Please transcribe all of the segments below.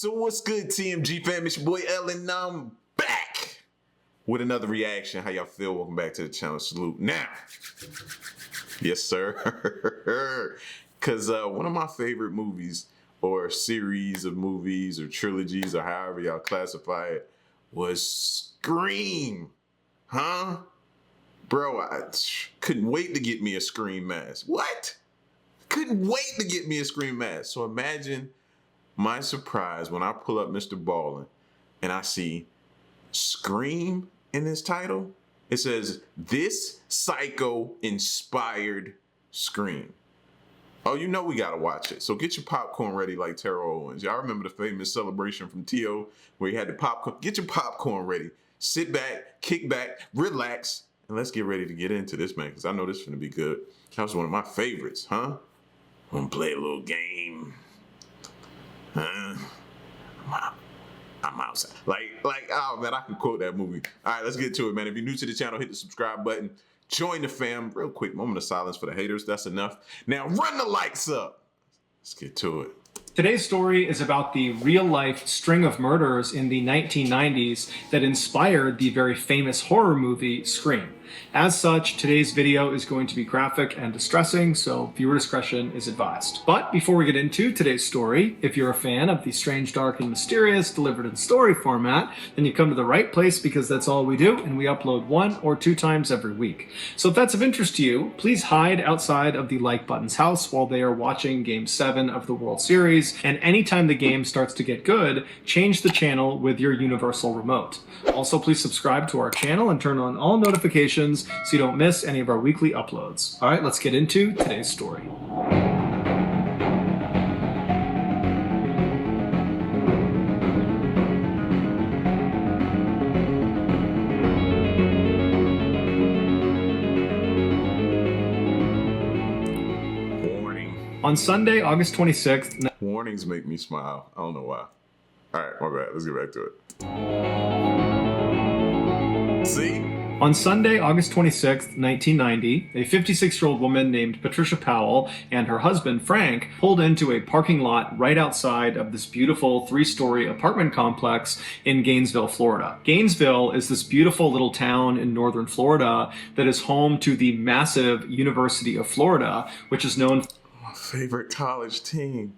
So what's good, TMG fam? It's your boy Ellen, and I'm back with another reaction. How y'all feel? Welcome back to the channel. Salute. Now, yes sir, because one of my favorite movies or series of movies or trilogies or however y'all classify it was Scream. Huh? Bro, I couldn't wait to get me a Scream mask. What? Couldn't wait to get me a Scream mask. So imagine my surprise when I pull up Mr. Ballin and I see Scream in this title. It says, "This psycho-inspired Scream." Oh, you know we gotta watch it. So get your popcorn ready like Terrell Owens. Y'all remember the famous celebration from T.O. where he had the popcorn? Get your popcorn ready. Sit back, kick back, relax, and let's get ready to get into this, man, because I know this is gonna be good. That was one of my favorites, huh? Wanna play a little game? Huh? I'm outside. Like, oh man, I can quote that movie. All right, let's get to it, man. If you're new to the channel, hit the subscribe button. Join the fam. Real quick, moment of silence for the haters. That's enough. Now run the lights up. Let's get to it. Today's story is about the real-life string of murders in the 1990s that inspired the very famous horror movie Scream. As such, today's video is going to be graphic and distressing, so viewer discretion is advised. But before we get into today's story, if you're a fan of the strange, dark, and mysterious delivered in story format, then you come to the right place because that's all we do, and we upload 1 or 2 times every week. So if that's of interest to you, please hide outside of the like button's house while they are watching Game 7 of the World Series, and anytime the game starts to get good, change the channel with your universal remote. Also, please subscribe to our channel and turn on all notifications so you don't miss any of our weekly uploads. All right, let's get into today's story. Warning. On Sunday, August 26th... Warnings make me smile. I don't know why. All right, my bad. Let's get back to it. See? On Sunday, August 26, 1990, a 56-year-old woman named Patricia Powell and her husband, Frank, pulled into a parking lot right outside of this beautiful 3-story apartment complex in Gainesville, Florida. Gainesville is this beautiful little town in northern Florida that is home to the massive University of Florida, which is known for My favorite college team.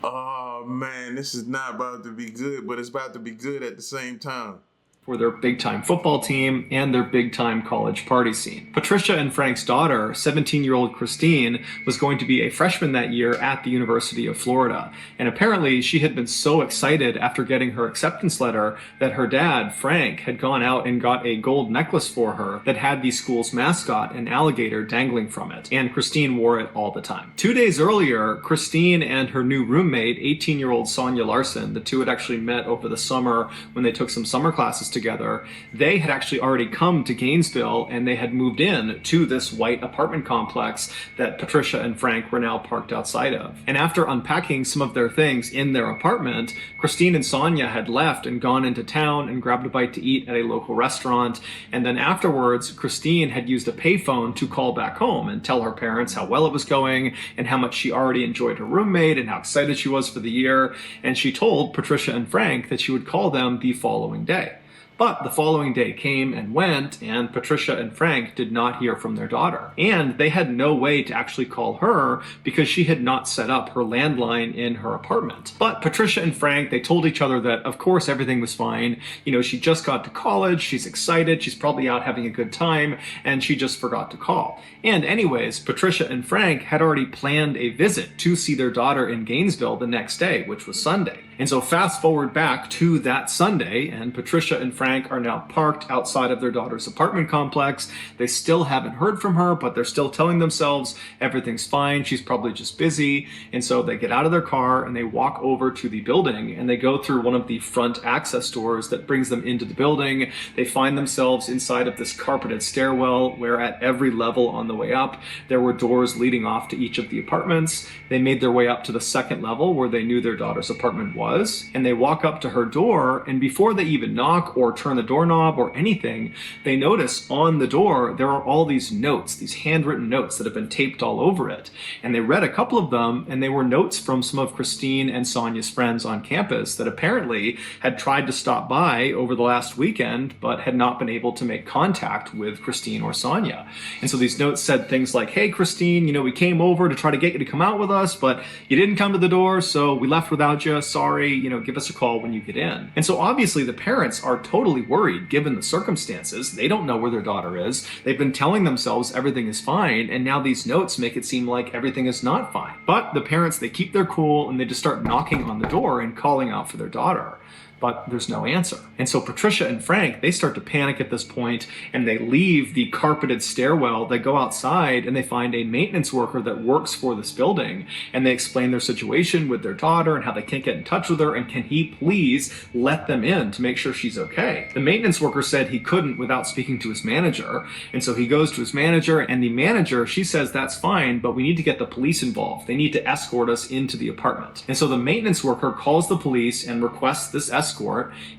Oh man, this is not about to be good, but it's about to be good at the same time. For their big-time football team and their big-time college party scene. Patricia and Frank's daughter, 17-year-old Christine, was going to be a freshman that year at the University of Florida. And apparently she had been so excited after getting her acceptance letter that her dad, Frank, had gone out and got a gold necklace for her that had the school's mascot, an alligator, dangling from it. And Christine wore it all the time. 2 days earlier, Christine and her new roommate, 18-year-old Sonia Larson, the two had actually met over the summer when they took some summer classes together. They had actually already come to Gainesville and they had moved in to this white apartment complex that Patricia and Frank were now parked outside of. And after unpacking some of their things in their apartment, Christine and Sonia had left and gone into town and grabbed a bite to eat at a local restaurant. And then afterwards, Christine had used a payphone to call back home and tell her parents how well it was going and how much she already enjoyed her roommate and how excited she was for the year. And she told Patricia and Frank that she would call them the following day. But the following day came and went, and Patricia and Frank did not hear from their daughter. And they had no way to actually call her because she had not set up her landline in her apartment. But Patricia and Frank, they told each other that, of course, everything was fine. You know, she just got to college, she's excited, she's probably out having a good time, and she just forgot to call. And anyways, Patricia and Frank had already planned a visit to see their daughter in Gainesville the next day, which was Sunday. And so fast forward back to that Sunday, and Patricia and Frank are now parked outside of their daughter's apartment complex. They still haven't heard from her, but they're still telling themselves everything's fine, she's probably just busy. And so they get out of their car and they walk over to the building and they go through one of the front access doors that brings them into the building. They find themselves inside of this carpeted stairwell where at every level on the way up, there were doors leading off to each of the apartments. They made their way up to the second level where they knew their daughter's apartment was. was, and they walk up to her door, and before they even knock or turn the doorknob or anything, they notice on the door there are all these notes, these handwritten notes that have been taped all over it. And they read a couple of them, and they were notes from some of Christine and Sonia's friends on campus that apparently had tried to stop by over the last weekend, but had not been able to make contact with Christine or Sonia. And so these notes said things like, "Hey, Christine, we came over to try to get you to come out with us, but you didn't come to the door, so we left without you. Sorry, give us a call when you get in." And so obviously the parents are totally worried given the circumstances. They don't know where their daughter is. They've been telling themselves everything is fine, and now these notes make it seem like everything is not fine. But the parents, they keep their cool, and they just start knocking on the door and calling out for their daughter. But there's no answer. And so Patricia and Frank, they start to panic at this point, and they leave the carpeted stairwell. They go outside and they find a maintenance worker that works for this building, and they explain their situation with their daughter and how they can't get in touch with her, and can he please let them in to make sure she's okay. The maintenance worker said he couldn't without speaking to his manager, and so he goes to his manager, and the manager, she says that's fine, but we need to get the police involved. They need to escort us into the apartment. And so the maintenance worker calls the police and requests this escort,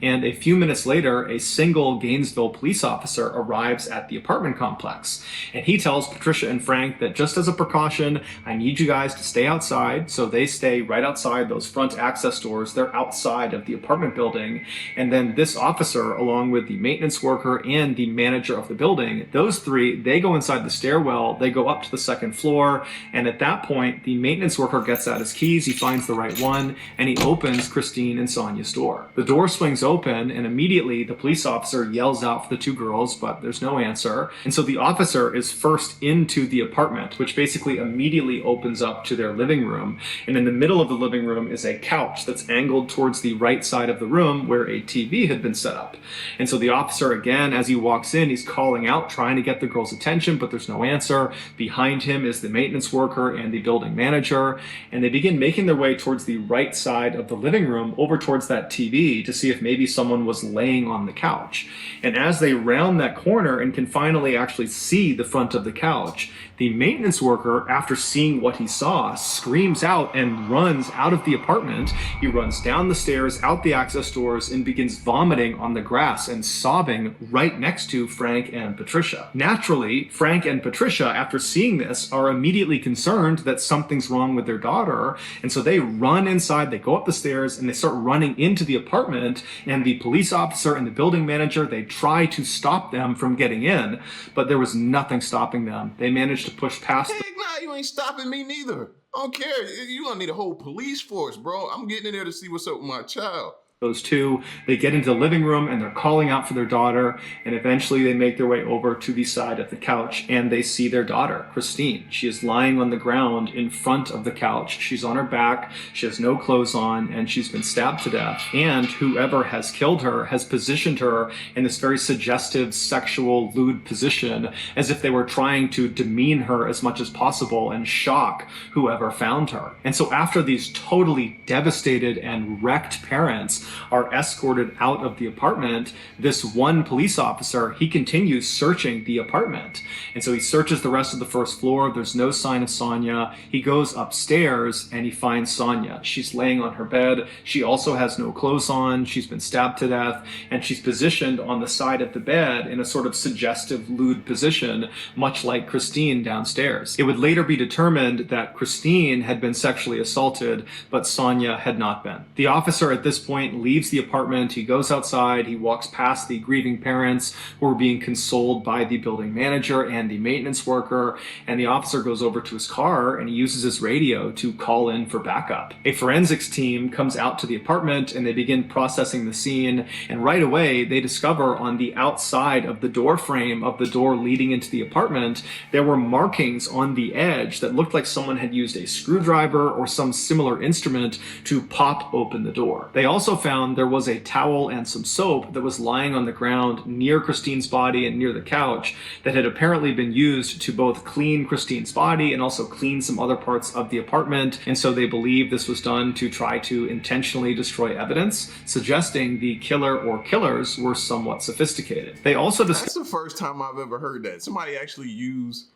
and a few minutes later, a single Gainesville police officer arrives at the apartment complex. And he tells Patricia and Frank that just as a precaution, I need you guys to stay outside. So they stay right outside those front access doors. They're outside of the apartment building. And then this officer, along with the maintenance worker and the manager of the building, those three, they go inside the stairwell, they go up to the second floor, and at that point, the maintenance worker gets out his keys, he finds the right one, and he opens Christine and Sonia's door. The door swings open, and immediately the police officer yells out for the two girls, but there's no answer. And so the officer is first into the apartment, which basically immediately opens up to their living room. And in the middle of the living room is a couch that's angled towards the right side of the room where a TV had been set up. And so the officer, again, as he walks in, he's calling out, trying to get the girls' attention, but there's no answer. Behind him is the maintenance worker and the building manager, and they begin making their way towards the right side of the living room, over towards that TV, to see if maybe someone was laying on the couch. And as they round that corner and can finally actually see the front of the couch, the maintenance worker, after seeing what he saw, screams out and runs out of the apartment. He runs down the stairs, out the access doors, and begins vomiting on the grass and sobbing right next to Frank and Patricia. Naturally, Frank and Patricia, after seeing this, are immediately concerned that something's wrong with their daughter, and so they run inside, they go up the stairs, and they start running into the apartment, and the police officer and the building manager, they try to stop them from getting in, but there was nothing stopping them. They managed to push past. Heck nah, you ain't stopping me neither. I don't care. You gonna need a whole police force, bro. I'm getting in there to see what's up with my child. Those two, they get into the living room and they're calling out for their daughter, and eventually they make their way over to the side of the couch and they see their daughter, Christine. She is lying on the ground in front of the couch. She's on her back, she has no clothes on, and she's been stabbed to death. And whoever has killed her has positioned her in this very suggestive, sexual, lewd position, as if they were trying to demean her as much as possible and shock whoever found her. And so after these totally devastated and wrecked parents are escorted out of the apartment, this one police officer, he continues searching the apartment. And so he searches the rest of the first floor. There's no sign of Sonia. He goes upstairs and he finds Sonia. She's laying on her bed. She also has no clothes on. She's been stabbed to death, and she's positioned on the side of the bed in a sort of suggestive, lewd position, much like Christine downstairs. It would later be determined that Christine had been sexually assaulted, but Sonia had not been. The officer at this point leaves the apartment. He goes outside. He walks past the grieving parents who are being consoled by the building manager and the maintenance worker, and the officer goes over to his car and he uses his radio to call in for backup. A forensics team comes out to the apartment and they begin processing the scene, and right away they discover on the outside of the door frame of the door leading into the apartment, there were markings on the edge that looked like someone had used a screwdriver or some similar instrument to pop open the door. They also found there was a towel and some soap that was lying on the ground near Christine's body and near the couch that had apparently been used to both clean Christine's body and also clean some other parts of the apartment. And so they believe this was done to try to intentionally destroy evidence, suggesting the killer or killers were somewhat sophisticated. They also That's the first time I've ever heard that. Somebody actually used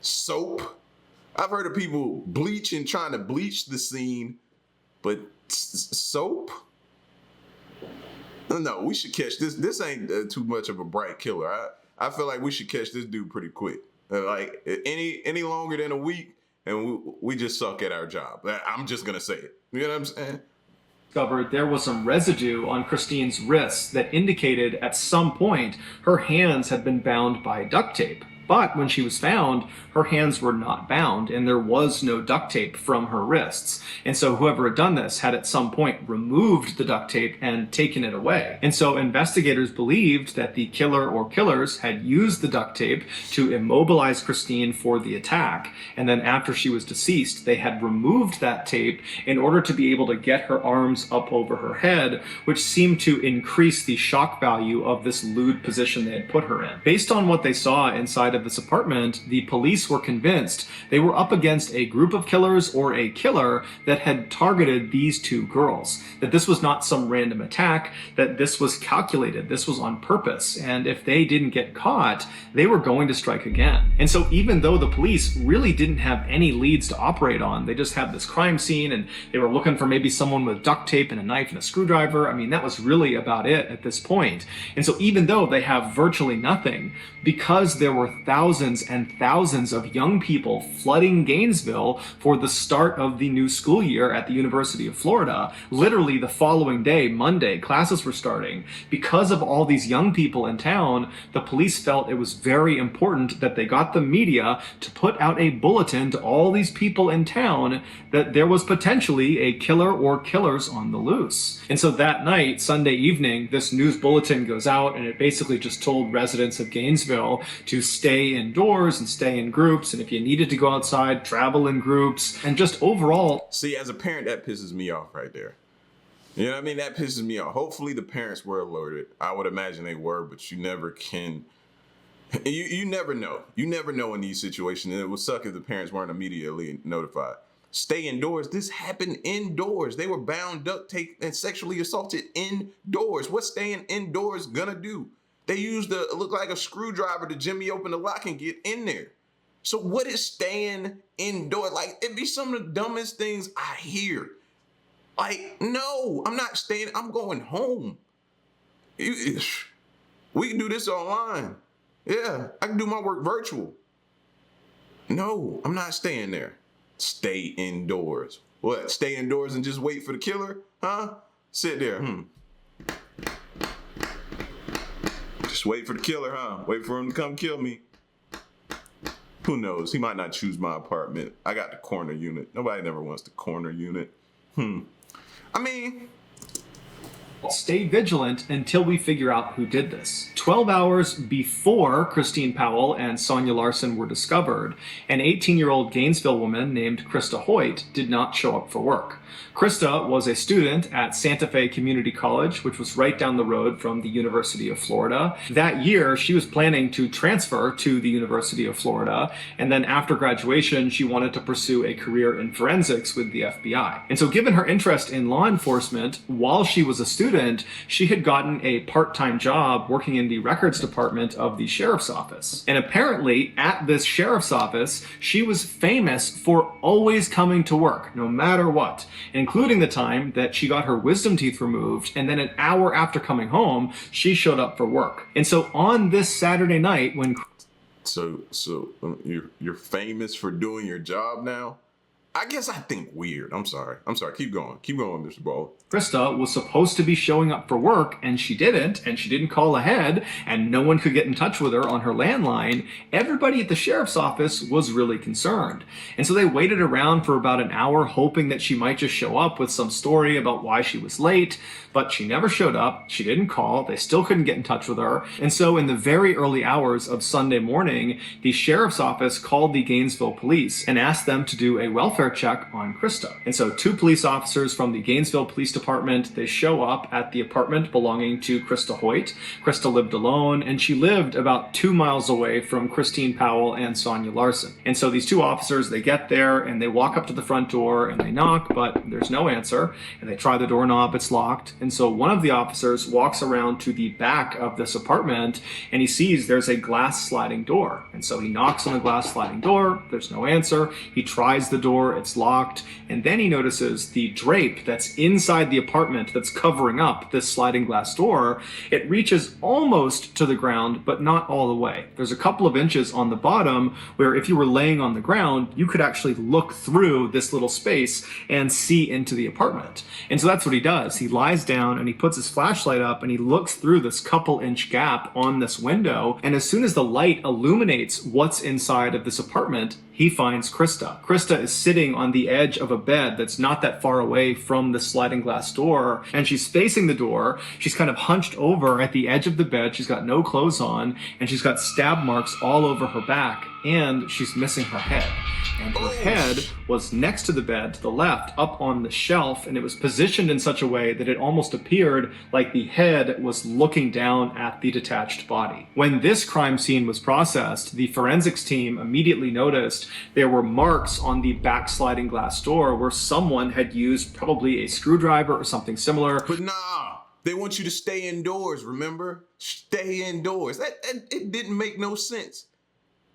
soap. I've heard of people bleaching, trying to bleach the scene But soap? No, we should catch this. This ain't too much of a bright killer. I feel like we should catch this dude pretty quick. Like any longer than a week, and we just suck at our job. I'm just gonna say it. You know what I'm saying? Discovered there was some residue on Christine's wrists that indicated at some point her hands had been bound by duct tape. But when she was found, her hands were not bound and there was no duct tape from her wrists. And so whoever had done this had at some point removed the duct tape and taken it away. And so investigators believed that the killer or killers had used the duct tape to immobilize Christine for the attack. And then after she was deceased, they had removed that tape in order to be able to get her arms up over her head, which seemed to increase the shock value of this lewd position they had put her in. Based on what they saw inside of this apartment, the police were convinced they were up against a group of killers or a killer that had targeted these two girls. That this was not some random attack, that this was calculated, this was on purpose, and if they didn't get caught, they were going to strike again. And so even though the police really didn't have any leads to operate on, they just had this crime scene and they were looking for maybe someone with duct tape and a knife and a screwdriver. I mean, that was really about it at this point. And so even though they have virtually nothing, because there were thousands and thousands of young people flooding Gainesville for the start of the new school year at the University of Florida, literally the following day, Monday, classes were starting. Because of all these young people in town, the police felt it was very important that they got the media to put out a bulletin to all these people in town that there was potentially a killer or killers on the loose. And so that night, Sunday evening, this news bulletin goes out and it basically just told residents of Gainesville to stay indoors and stay in groups, and if you needed to go outside, travel in groups, and just overall. See, as a parent, that pisses me off right there. You know what I mean? That pisses me off. Hopefully the parents were alerted. I would imagine they were, but you never can. You never know. You never know in these situations, and it would suck if the parents weren't immediately notified. Stay indoors. This happened indoors. They were bound, duct taped, and sexually assaulted indoors. What's staying indoors gonna do? They used it looked like a screwdriver to jimmy open the lock and get in there. So what is staying indoors? Like, it'd be some of the dumbest things I hear. Like, no, I'm not staying. I'm going home. We can do this online. Yeah, I can do my work virtual. No, I'm not staying there. Stay indoors. What? Stay indoors and just wait for the killer? Huh? Sit there. Just wait for the killer, huh? Wait for him to come kill me. Who knows? He might not choose my apartment. I got the corner unit. Nobody never wants the corner unit. I mean, stay vigilant until we figure out who did this. 12 hours before Christine Powell and Sonya Larson were discovered, an 18-year-old Gainesville woman named Krista Hoyt did not show up for work. Krista was a student at Santa Fe Community College, which was right down the road from the University of Florida. That year, she was planning to transfer to the University of Florida, and then after graduation, she wanted to pursue a career in forensics with the FBI. And so given her interest in law enforcement, while she was a student, she had gotten a part-time job working in the records department of the sheriff's office. And apparently, at this sheriff's office, she was famous for always coming to work, no matter what, including the time that she got her wisdom teeth removed, and then an hour after coming home, she showed up for work. And so on this Saturday night, when So you're famous for doing your job now? I guess I think weird. I'm sorry. Keep going, Mr. Ball. Krista was supposed to be showing up for work and she didn't call ahead, and no one could get in touch with her on her landline, everybody at the sheriff's office was really concerned. And so they waited around for about an hour hoping that she might just show up with some story about why she was late, but she never showed up. She didn't call. They still couldn't get in touch with her. And so in the very early hours of Sunday morning, the sheriff's office called the Gainesville police and asked them to do a welfare check on Krista. And so 2 police officers from the Gainesville Police Department, they show up at the apartment belonging to Krista Hoyt. Krista lived alone, and she lived about 2 miles away from Christine Powell and Sonya Larson. And so these 2 officers, they get there and they walk up to the front door and they knock, but there's no answer. And they try the doorknob, it's locked. And so one of the officers walks around to the back of this apartment and he sees there's a glass sliding door. And so he knocks on the glass sliding door, there's no answer. He tries the door door, it's locked, and then he notices the drape that's inside the apartment that's covering up this sliding glass door. It reaches almost to the ground, but not all the way. There's a couple of inches on the bottom where if you were laying on the ground, you could actually look through this little space and see into the apartment. And so that's what he does. He lies down and he puts his flashlight up and he looks through this couple inch gap on this window. And as soon as the light illuminates what's inside of this apartment, he finds Krista. Krista is sitting on the edge of a bed that's not that far away from the sliding glass door, and she's facing the door. She's kind of hunched over at the edge of the bed. She's got no clothes on, and she's got stab marks all over her back, and she's missing her head. And her head was next to the bed to the left, up on the shelf, and it was positioned in such a way that it almost appeared like the head was looking down at the detached body. When this crime scene was processed, the forensics team immediately noticed there were marks on the backsliding glass door where someone had used probably a screwdriver or something similar. But nah, they want you to stay indoors, remember? Stay indoors. It didn't make no sense.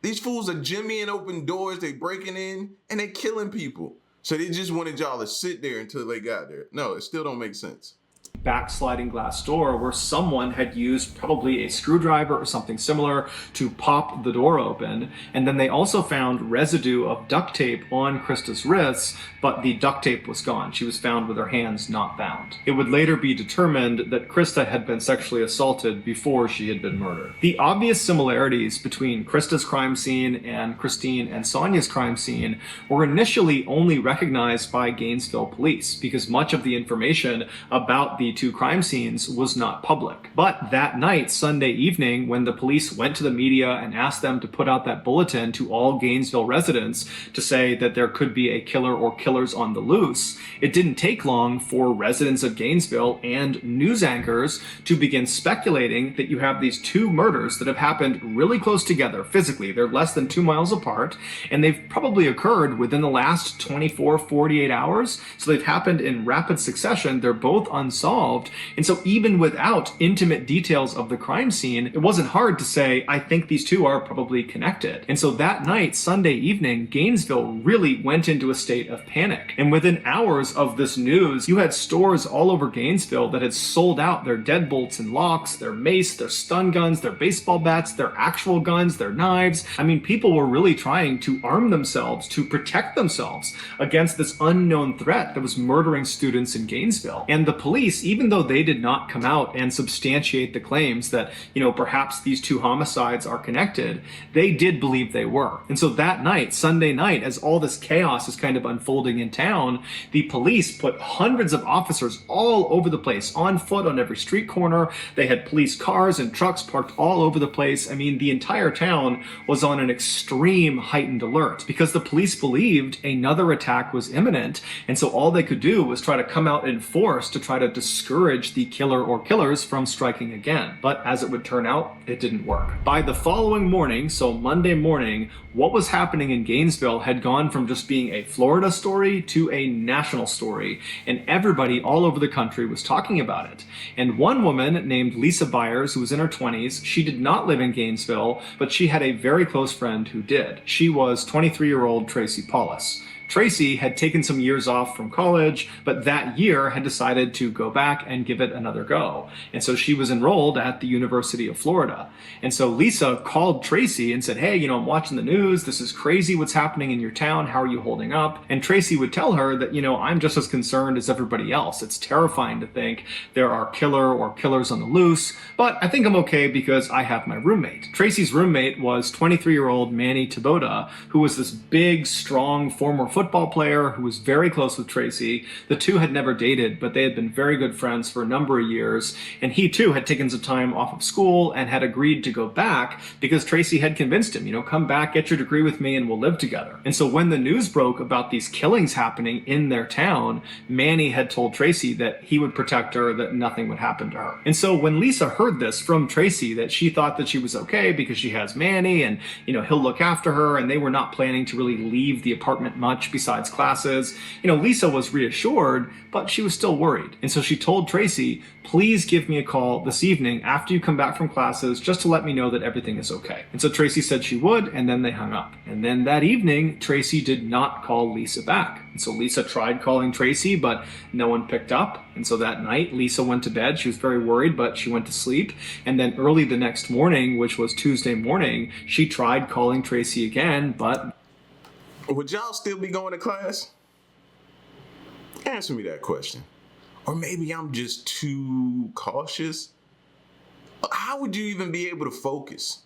These fools are jimmying open doors, they breaking in, and they killing people. So they just wanted y'all to sit there until they got there. No, it still don't make sense. Backsliding glass door where someone had used probably a screwdriver or something similar to pop the door open. And then they also found residue of duct tape on Krista's wrists, but the duct tape was gone. She was found with her hands not bound. It would later be determined that Krista had been sexually assaulted before she had been murdered. The obvious similarities between Krista's crime scene and Christine and Sonia's crime scene were initially only recognized by Gainesville police because much of the information about the two crime scenes was not public. But that night, Sunday evening, when the police went to the media and asked them to put out that bulletin to all Gainesville residents to say that there could be a killer or killers on the loose, it didn't take long for residents of Gainesville and news anchors to begin speculating that you have these two murders that have happened really close together physically. They're less than 2 miles apart, and they've probably occurred within the last 24, 48 hours. So they've happened in rapid succession. They're both unsolved. And so even without intimate details of the crime scene, it wasn't hard to say, I think these two are probably connected. And so that night, Sunday evening, Gainesville really went into a state of panic. And within hours of this news, you had stores all over Gainesville that had sold out their deadbolts and locks, their mace, their stun guns, their baseball bats, their actual guns, their knives. I mean, people were really trying to arm themselves to protect themselves against this unknown threat that was murdering students in Gainesville. And the police, even though they did not come out and substantiate the claims that, perhaps these two homicides are connected, they did believe they were. And so that night, Sunday night, as all this chaos is kind of unfolding in town, the police put hundreds of officers all over the place, on foot on every street corner. They had police cars and trucks parked all over the place. I mean, the entire town was on an extreme heightened alert because the police believed another attack was imminent. And so all they could do was try to come out in force to try to discourage the killer or killers from striking again. But as it would turn out, it didn't work. By the following morning, so Monday morning, what was happening in Gainesville had gone from just being a Florida story to a national story, and everybody all over the country was talking about it. And one woman named Lisa Byers, who was in her 20s, she did not live in Gainesville, but she had a very close friend who did. She was 23-year-old Tracy Paulus. Tracy had taken some years off from college, but that year had decided to go back and give it another go. And so she was enrolled at the University of Florida. And so Lisa called Tracy and said, hey, I'm watching the news. This is crazy what's happening in your town. How are you holding up? And Tracy would tell her that, I'm just as concerned as everybody else. It's terrifying to think there are killer or killers on the loose, but I think I'm okay because I have my roommate. Tracy's roommate was 23-year-old Manny Taboda, who was this big, strong, former football player who was very close with Tracy. The two had never dated, but they had been very good friends for a number of years. And he too had taken some time off of school and had agreed to go back because Tracy had convinced him, come back, get your degree with me, and we'll live together. And so when the news broke about these killings happening in their town, Manny had told Tracy that he would protect her, that nothing would happen to her. And so when Lisa heard this from Tracy, that she thought that she was okay because she has Manny and, he'll look after her, and they were not planning to really leave the apartment much much besides classes. Lisa was reassured, but she was still worried. And so she told Tracy, please give me a call this evening after you come back from classes just to let me know that everything is okay. And so Tracy said she would, and then they hung up. And then that evening, Tracy did not call Lisa back. And so Lisa tried calling Tracy, but no one picked up. And so that night, Lisa went to bed. She was very worried, but she went to sleep. And then early the next morning, which was Tuesday morning, she tried calling Tracy again, but... Would y'all still be going to class? Answer me that question. Or maybe I'm just too cautious. How would you even be able to focus?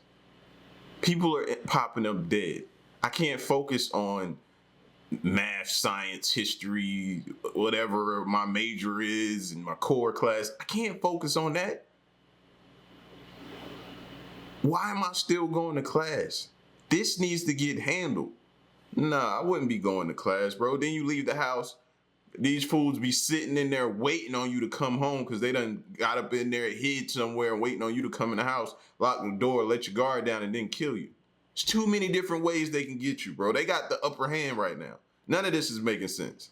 People are popping up dead. I can't focus on math, science, history, whatever my major is in my core class. I can't focus on that. Why am I still going to class? This needs to get handled. Nah, I wouldn't be going to class, bro. Then you leave the house. These fools be sitting in there waiting on you to come home because they done got up in there, hid somewhere, and waiting on you to come in the house, lock the door, let your guard down, and then kill you. There's too many different ways they can get you, bro. They got the upper hand right now. None of this is making sense.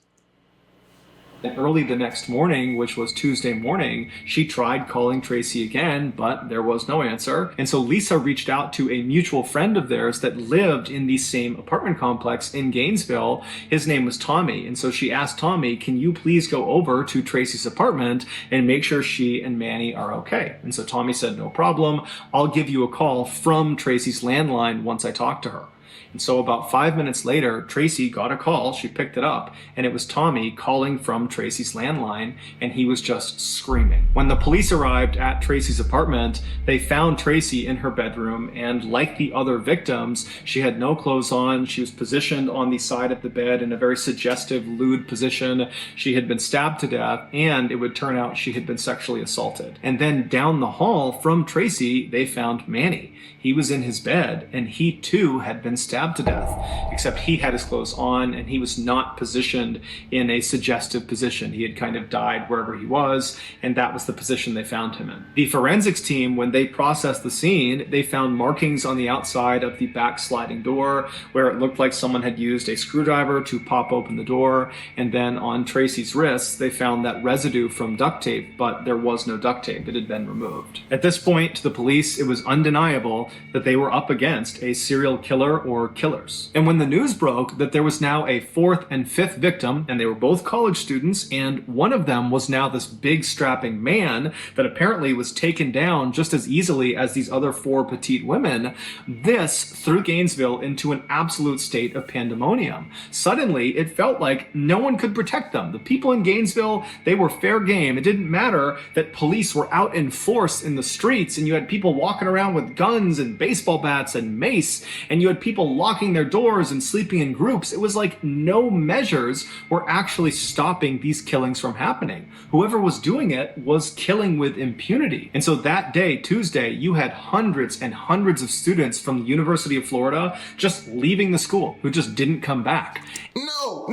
And early the next morning, which was Tuesday morning, she tried calling Tracy again, but there was no answer. And so Lisa reached out to a mutual friend of theirs that lived in the same apartment complex in Gainesville. His name was Tommy. And so she asked Tommy, can you please go over to Tracy's apartment and make sure she and Manny are okay? And so Tommy said, no problem. I'll give you a call from Tracy's landline once I talk to her. And so about 5 minutes later, Tracy got a call. She picked it up, and it was Tommy calling from Tracy's landline, and he was just screaming. When the police arrived at Tracy's apartment, they found Tracy in her bedroom, and like the other victims, she had no clothes on. She was positioned on the side of the bed in a very suggestive, lewd position. She had been stabbed to death, and it would turn out she had been sexually assaulted. And then down the hall from Tracy, they found Manny. He was in his bed, and he too had been stabbed to death, except he had his clothes on and he was not positioned in a suggestive position. He had kind of died wherever he was, and that was the position they found him in. The forensics team, when they processed the scene, they found markings on the outside of the back sliding door where it looked like someone had used a screwdriver to pop open the door, and then on Tracy's wrists, they found that residue from duct tape, but there was no duct tape. It had been removed. At this point, to the police, it was undeniable that they were up against a serial killer or killers. And when the news broke that there was now a fourth and fifth victim, and they were both college students, and one of them was now this big strapping man that apparently was taken down just as easily as these other four petite women, this threw Gainesville into an absolute state of pandemonium. Suddenly, it felt like no one could protect them. The people in Gainesville, they were fair game. It didn't matter that police were out in force in the streets, and you had people walking around with guns and baseball bats and mace, and you had people locking their doors and sleeping in groups. It was like no measures were actually stopping these killings from happening. Whoever was doing it was killing with impunity. And so that day, Tuesday, you had hundreds and hundreds of students from the University of Florida just leaving the school who just didn't come back. No.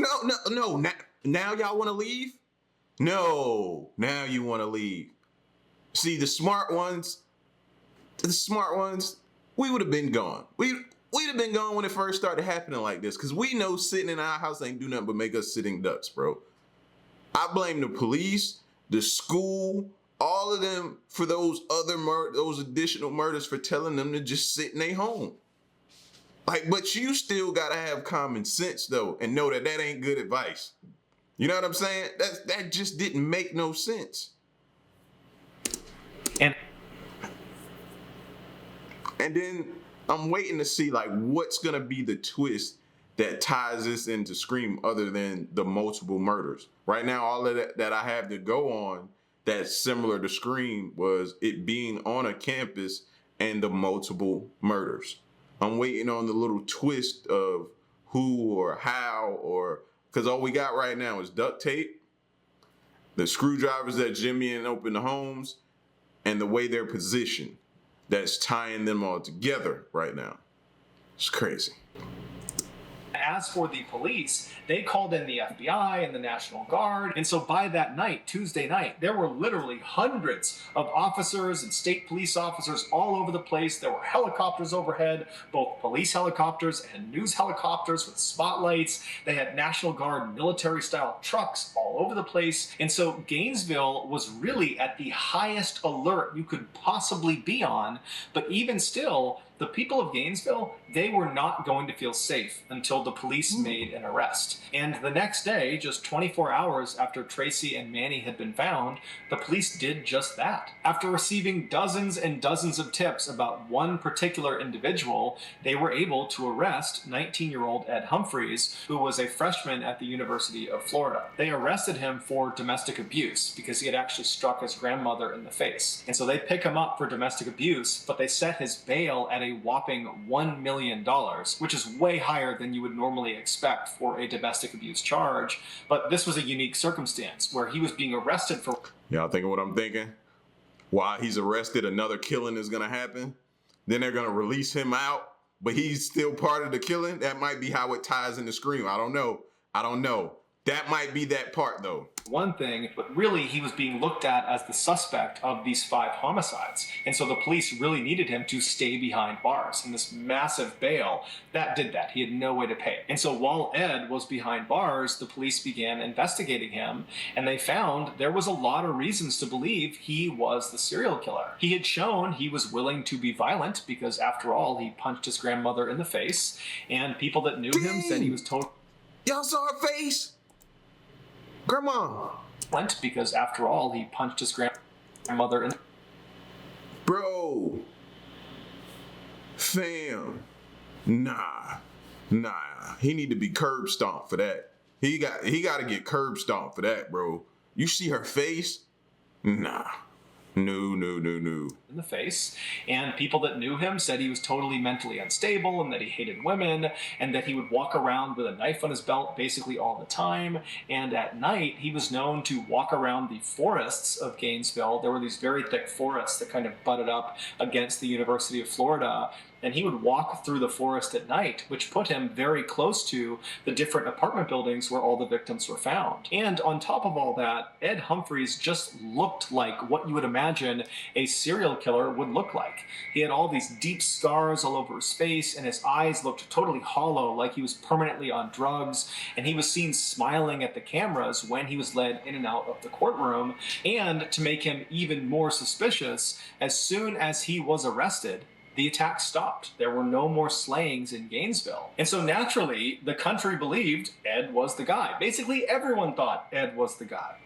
Now y'all want to leave? No, now you want to leave. See, the smart ones, we would have been gone. We'd have been gone when it first started happening like this, because we know sitting in our house ain't do nothing but make us sitting ducks, bro. I blame the police, the school, all of them for those additional murders for telling them to just sit in their home. But you still gotta have common sense though, and know that ain't good advice. You know what I'm saying? That just didn't make no sense. And then I'm waiting to see what's gonna be the twist that ties this into Scream other than the multiple murders. Right now, all of that I have to go on that's similar to Scream was it being on a campus and the multiple murders. I'm waiting on the little twist of who or how, or because all we got right now is duct tape, the screwdrivers that Jimmy and opened the homes, and the way they're positioned. That's tying them all together right now. It's crazy. as for the police, they called in the FBI and the National Guard. And so by that night, Tuesday night, there were literally hundreds of officers and state police officers all over the place. There were helicopters overhead, both police helicopters and news helicopters with spotlights. They had National Guard military-style trucks all over the place. And so Gainesville was really at the highest alert you could possibly be on. But even still, the people of Gainesville, they were not going to feel safe until the police made an arrest. And the next day, just 24 hours after Tracy and Manny had been found, the police did just that. After receiving dozens and dozens of tips about one particular individual, they were able to arrest 19-year-old Ed Humphreys, who was a freshman at the University of Florida. They arrested him for domestic abuse because he had actually struck his grandmother in the face. And so they pick him up for domestic abuse, but they set his bail at a whopping $1 million, which is way higher than you would normally expect for a domestic abuse charge. But this was a unique circumstance where he was being arrested for... Y'all thinking what I'm thinking? While he's arrested, another killing is going to happen. Then they're going to release him out, but he's still part of the killing. That might be how it ties into Scream. I don't know. That might be that part, though. One thing, but really he was being looked at as the suspect of these 5 homicides. And so the police really needed him to stay behind bars. And this massive bail, that did that. He had no way to pay. And so while Ed was behind bars, the police began investigating him, and they found there was a lot of reasons to believe he was the serial killer. He had shown he was willing to be violent because, after all, he punched his grandmother in the face, and people that knew him said he was totally... Y'all saw her face? Grandma. Because, after all, he punched his grandmother in the... Bro. Fam. Nah. He need to be curb stomped for that. He got to get curb stomped for that, bro. You see her face? Nah. No. In the face, and people that knew him said he was totally mentally unstable and that he hated women and that he would walk around with a knife on his belt basically all the time. And at night, he was known to walk around the forests of Gainesville. There were these very thick forests that kind of butted up against the University of Florida. And he would walk through the forest at night, which put him very close to the different apartment buildings where all the victims were found. And on top of all that, Ed Humphreys just looked like what you would imagine a serial killer would look like. He had all these deep scars all over his face, and his eyes looked totally hollow, like he was permanently on drugs. And he was seen smiling at the cameras when he was led in and out of the courtroom. And to make him even more suspicious, as soon as he was arrested, the attack stopped. There were no more slayings in Gainesville. And so naturally, the country believed Ed was the guy. Basically, everyone thought Ed was the guy.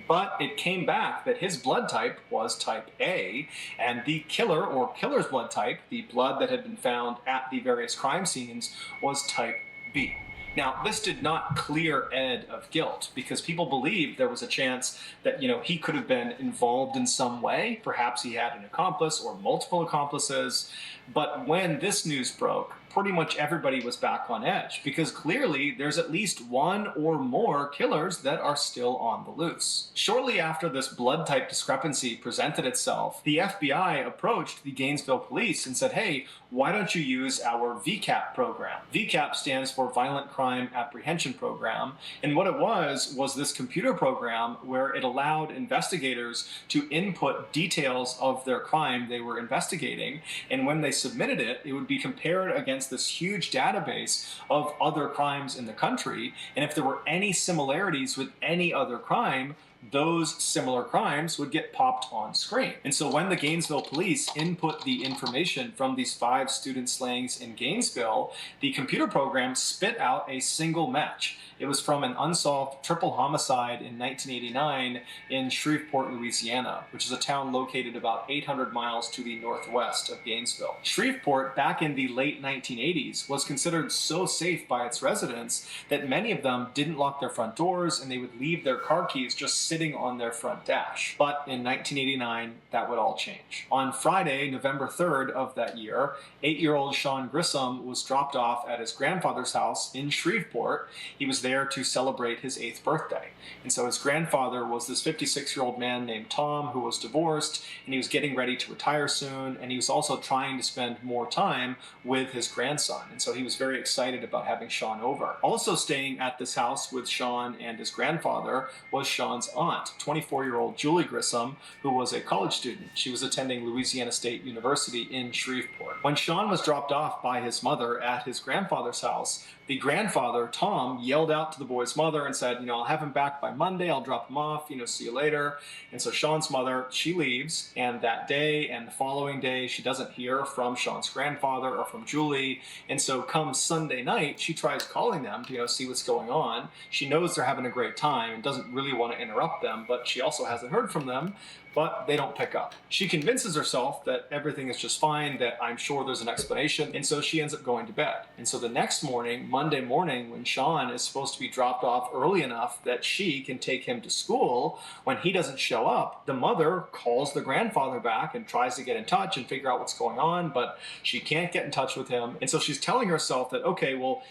But it came back that his blood type was type A, and the killer or killer's blood type, the blood that had been found at the various crime scenes, was type B. Now, this did not clear Ed of guilt because people believed there was a chance that, he could have been involved in some way. Perhaps he had an accomplice or multiple accomplices. But when this news broke, pretty much everybody was back on edge because clearly there's at least one or more killers that are still on the loose. Shortly after this blood type discrepancy presented itself, the FBI approached the Gainesville police and said, hey, why don't you use our VCAP program? VCAP stands for Violent Crime Apprehension Program, and what it was this computer program where it allowed investigators to input details of their crime they were investigating, and when they submitted it, it would be compared against this huge database of other crimes in the country, and if there were any similarities with any other crime, those similar crimes would get popped on screen. And so when the Gainesville police input the information from these 5 student slayings in Gainesville, the computer program spit out a single match. It was from an unsolved triple homicide in 1989 in Shreveport, Louisiana, which is a town located about 800 miles to the northwest of Gainesville. Shreveport, back in the late 1980s, was considered so safe by its residents that many of them didn't lock their front doors and they would leave their car keys just sitting on their front dash. But in 1989, that would all change. On Friday, November 3rd of that year, 8-year-old Sean Grissom was dropped off at his grandfather's house in Shreveport. He was there to celebrate his 8th birthday. And so his grandfather was this 56-year-old man named Tom who was divorced, and he was getting ready to retire soon, and he was also trying to spend more time with his grandson. And so he was very excited about having Sean over. Also staying at this house with Sean and his grandfather was Sean's aunt, 24-year-old Julie Grissom, who was a college student. She was attending Louisiana State University in Shreveport. When Sean was dropped off by his mother at his grandfather's house, the grandfather, Tom, yelled out to the boy's mother and said, I'll have him back by Monday, I'll drop him off, see you later. And so Sean's mother, she leaves, and that day and the following day, she doesn't hear from Sean's grandfather or from Julie. And so come Sunday night, she tries calling them to see what's going on. She knows they're having a great time and doesn't really want to interrupt them, but she also hasn't heard from them. But they don't pick up. She convinces herself that everything is just fine, that I'm sure there's an explanation, and so she ends up going to bed. And so the next morning, Monday morning, when Sean is supposed to be dropped off early enough that she can take him to school, when he doesn't show up, the mother calls the grandfather back and tries to get in touch and figure out what's going on, but she can't get in touch with him. And so she's telling herself that, okay, well,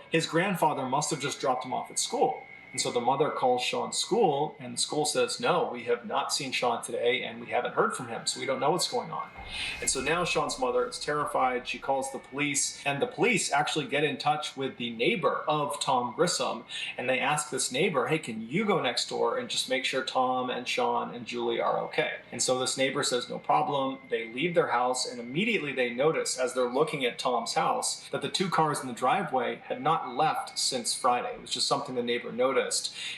his grandfather must have just dropped him off at school. And so the mother calls Sean's school, and the school says, no, we have not seen Sean today, and we haven't heard from him, so we don't know what's going on. And so now Sean's mother is terrified. She calls the police, and the police actually get in touch with the neighbor of Tom Grissom, and they ask this neighbor, hey, can you go next door and just make sure Tom and Sean and Julie are okay? And so this neighbor says, no problem. They leave their house, and immediately they notice, as they're looking at Tom's house, that the 2 cars in the driveway had not left since Friday. It was just something the neighbor noticed.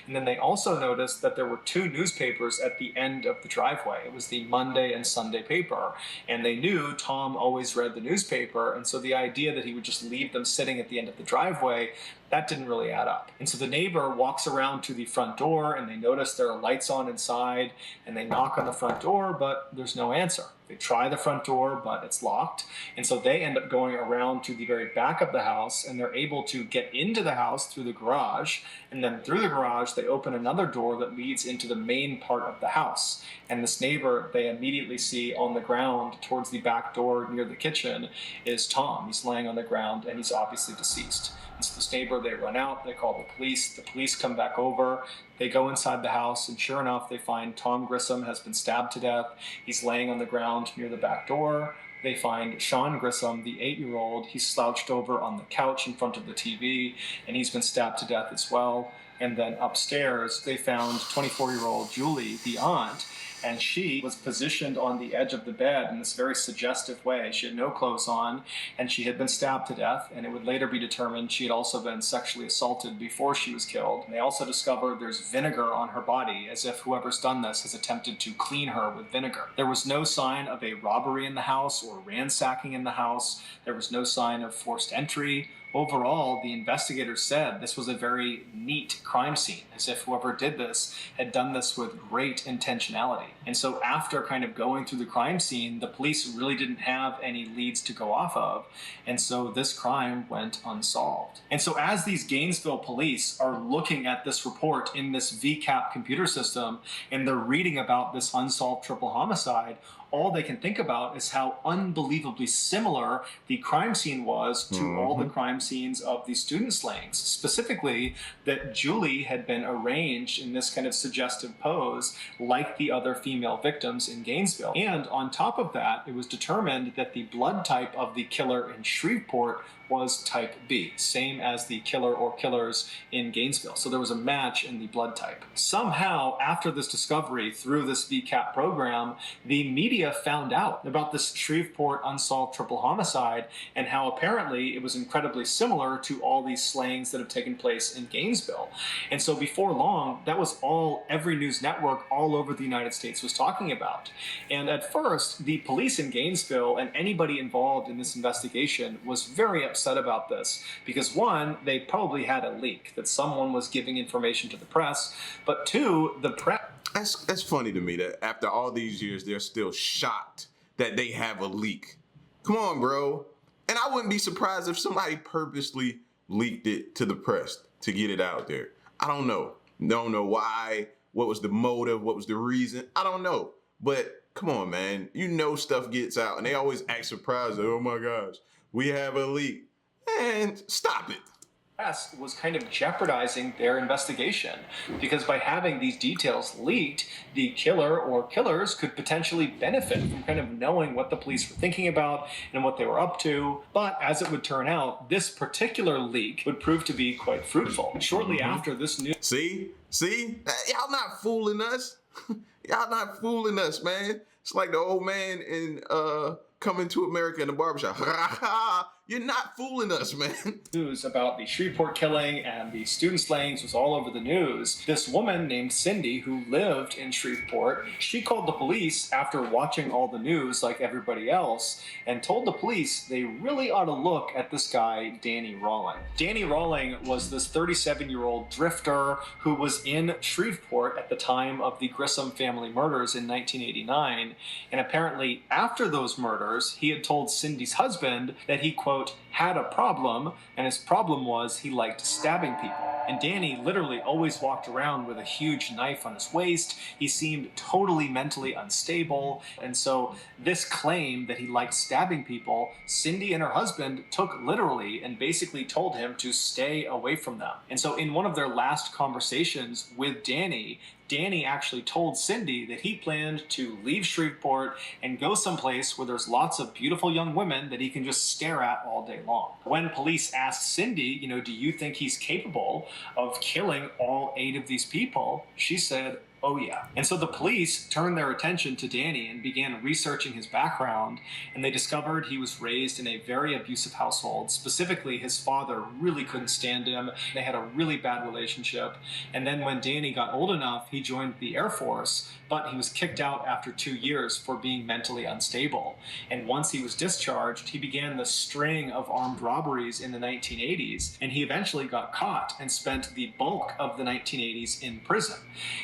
And then they also noticed that there were 2 newspapers at the end of the driveway. It was the Monday and Sunday paper. And they knew Tom always read the newspaper, and so the idea that he would just leave them sitting at the end of the driveway, that didn't really add up. And so the neighbor walks around to the front door, and they notice there are lights on inside, and they knock on the front door, but there's no answer. They try the front door, but it's locked. And so they end up going around to the very back of the house, and they're able to get into the house through the garage. And then through the garage, they open another door that leads into the main part of the house. And this neighbor, they immediately see on the ground towards the back door near the kitchen is Tom. He's laying on the ground, and he's obviously deceased. And so this neighbor, they run out, they call the police. The police come back over. They go inside the house, and sure enough, they find Tom Grissom has been stabbed to death. He's laying on the ground near the back door. They find Sean Grissom, the 8-year-old. He's slouched over on the couch in front of the TV, and he's been stabbed to death as well. And then upstairs, they found 24-year-old Julie, the aunt, and she was positioned on the edge of the bed in this very suggestive way. She had no clothes on, and she had been stabbed to death, and it would later be determined she had also been sexually assaulted before she was killed. And they also discovered there's vinegar on her body, as if whoever's done this has attempted to clean her with vinegar. There was no sign of a robbery in the house or ransacking in the house. There was no sign of forced entry. Overall, the investigators said this was a very neat crime scene, as if whoever did this had done this with great intentionality. And so after kind of going through the crime scene, the police really didn't have any leads to go off of, and so this crime went unsolved. And so as these Gainesville police are looking at this report in this VCAP computer system, and they're reading about this unsolved triple homicide, all they can think about is how unbelievably similar the crime scene was to all the crime scenes of the student slayings. Specifically, that Julie had been arranged in this kind of suggestive pose like the other female victims in Gainesville. And on top of that, it was determined that the blood type of the killer in Shreveport was type B, same as the killer or killers in Gainesville. So there was a match in the blood type. Somehow, after this discovery through this VCAP program, the media found out about this Shreveport unsolved triple homicide and how apparently it was incredibly similar to all these slayings that have taken place in Gainesville. And so before long, that was all every news network all over the United States was talking about. And at first, the police in Gainesville and anybody involved in this investigation was very upset about this because, one, they probably had a leak that someone was giving information to the press, but two, the press... That's funny to me that after all these years, they're still shocked that they have a leak. Come on, bro. And I wouldn't be surprised if somebody purposely leaked it to the press to get it out there. I don't know. Don't know why What was the motive? What was the reason? I don't know. But come on, man. You know stuff gets out, and they always act surprised. Like, oh my gosh, we have a leak. And stop it. Was kind of jeopardizing their investigation, because by having these details leaked, the killer or killers could potentially benefit from kind of knowing what the police were thinking about and what they were up to. But as it would turn out, this particular leak would prove to be quite fruitful. Shortly after this news. See? Y'all not fooling us. Y'all not fooling us, man. It's like the old man in Coming to America in the barbershop. You're not fooling us, man. News about the Shreveport killing and the student slayings was all over the news. This woman named Cindy, who lived in Shreveport, she called the police after watching all the news like everybody else, and told the police they really ought to look at this guy, Danny Rawling. Danny Rawling was this 37-year-old drifter who was in Shreveport at the time of the Grissom family murders in 1989, and apparently after those murders, he had told Cindy's husband that he, quote, had a problem, and his problem was he liked stabbing people. And Danny literally always walked around with a huge knife on his waist. He seemed totally mentally unstable. And so this claim that he liked stabbing people, Cindy and her husband took literally and basically told him to stay away from them. And so in one of their last conversations with Danny actually told Cindy that he planned to leave Shreveport and go someplace where there's lots of beautiful young women that he can just stare at all day long. When police asked Cindy, do you think he's capable of killing all 8 of these people? She said, oh yeah. And so the police turned their attention to Danny and began researching his background, and they discovered he was raised in a very abusive household. Specifically, his father really couldn't stand him. They had a really bad relationship. And then when Danny got old enough, he joined the Air Force, but he was kicked out after 2 years for being mentally unstable. And once he was discharged, he began the string of armed robberies in the 1980s, and he eventually got caught and spent the bulk of the 1980s in prison.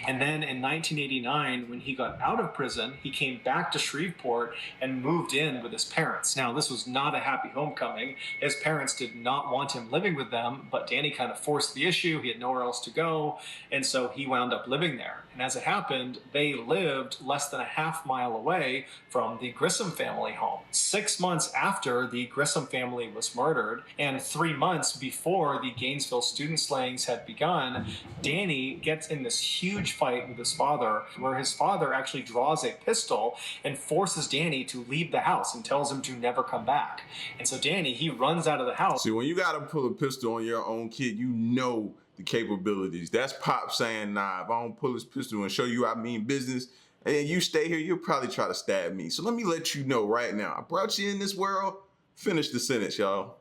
And then in 1989, when he got out of prison, he came back to Shreveport and moved in with his parents. Now, this was not a happy homecoming. His parents did not want him living with them, but Danny kind of forced the issue. He had nowhere else to go, and so he wound up living there. And as it happened, they lived less than a half-mile away from the Grissom family home. 6 months after the Grissom family was murdered, and 3 months before the Gainesville student slayings had begun, Danny gets in this huge fight with his father, where his father actually draws a pistol and forces Danny to leave the house and tells him to never come back. And so Danny, he runs out of the house. See, when you gotta pull a pistol on your own kid, you know the capabilities. That's Pop saying, nah, if I don't pull this pistol and show you I mean business, and you stay here, you'll probably try to stab me. So let me let you know right now, I brought you in this world. Finish the sentence, y'all.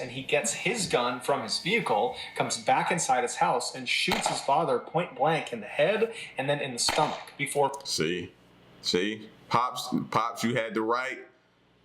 And he gets his gun from his vehicle, comes back inside his house, and shoots his father point blank in the head and then in the stomach before. See, Pops, you had the right.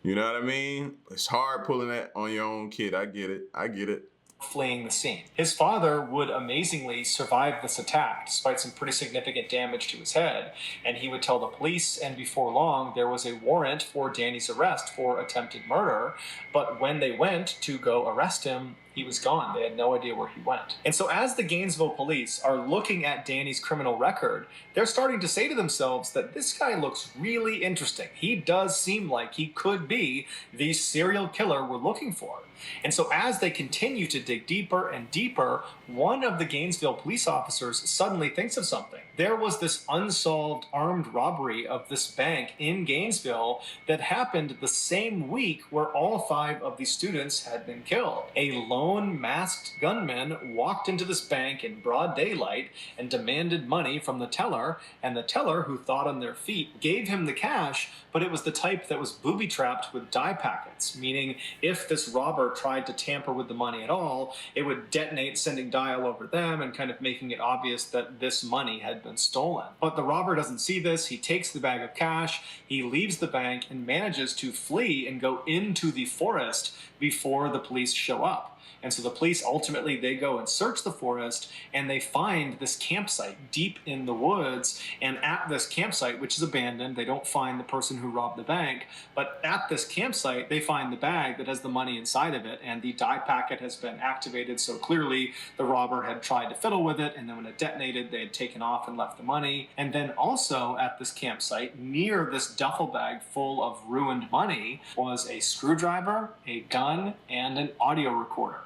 You know what I mean? It's hard pulling that on your own kid. I get it. Fleeing the scene. His father would amazingly survive this attack despite some pretty significant damage to his head, and he would tell the police, and before long there was a warrant for Danny's arrest for attempted murder, but when they went to go arrest him, he was gone. They had no idea where he went. And so as the Gainesville police are looking at Danny's criminal record, they're starting to say to themselves that this guy looks really interesting. He does seem like he could be the serial killer we're looking for. And so as they continue to dig deeper and deeper, one of the Gainesville police officers suddenly thinks of something. There was this unsolved armed robbery of this bank in Gainesville that happened the same week where all 5 of the students had been killed. A lone masked gunman walked into this bank in broad daylight and demanded money from the teller, and the teller, who thought on their feet, gave him the cash, but it was the type that was booby-trapped with dye packets, meaning if this robber tried to tamper with the money at all, it would detonate, sending dye all over them and kind of making it obvious that this money had been stolen. But the robber doesn't see this. He takes the bag of cash, he leaves the bank, and manages to flee and go into the forest before the police show up. And so the police ultimately, they go and search the forest and they find this campsite deep in the woods. And at this campsite, which is abandoned, they don't find the person who robbed the bank, but at this campsite, they find the bag that has the money inside of it, and the dye packet has been activated. So clearly the robber had tried to fiddle with it, and then when it detonated, they had taken off and left the money. And then also at this campsite, near this duffel bag full of ruined money, was a screwdriver, a gun, and an audio recorder.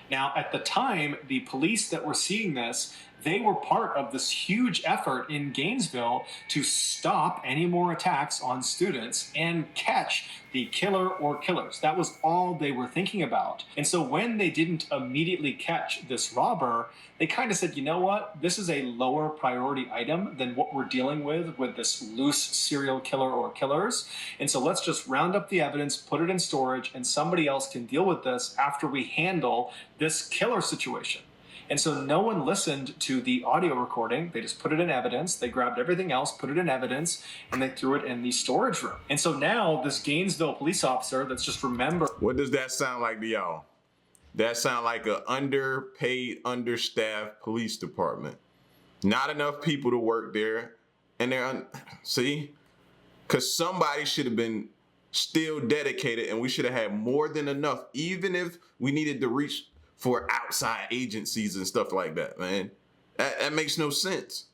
Now, at the time, the police that were seeing this, they were part of this huge effort in Gainesville to stop any more attacks on students and catch the killer or killers. That was all they were thinking about. And so when they didn't immediately catch this robber, they kind of said, you know what, this is a lower priority item than what we're dealing with this loose serial killer or killers. And so let's just round up the evidence, put it in storage, and somebody else can deal with this after we handle this killer situation. And so no one listened to the audio recording. They just put it in evidence. They grabbed everything else, put it in evidence, and they threw it in the storage room. And so now this Gainesville police officer that's just remembered. What does that sound like to y'all? That sound like an underpaid, understaffed police department. Not enough people to work there. And see? Because somebody should have been still dedicated, and we should have had more than enough, even if we needed to reach for outside agencies and stuff like that, man. That makes no sense.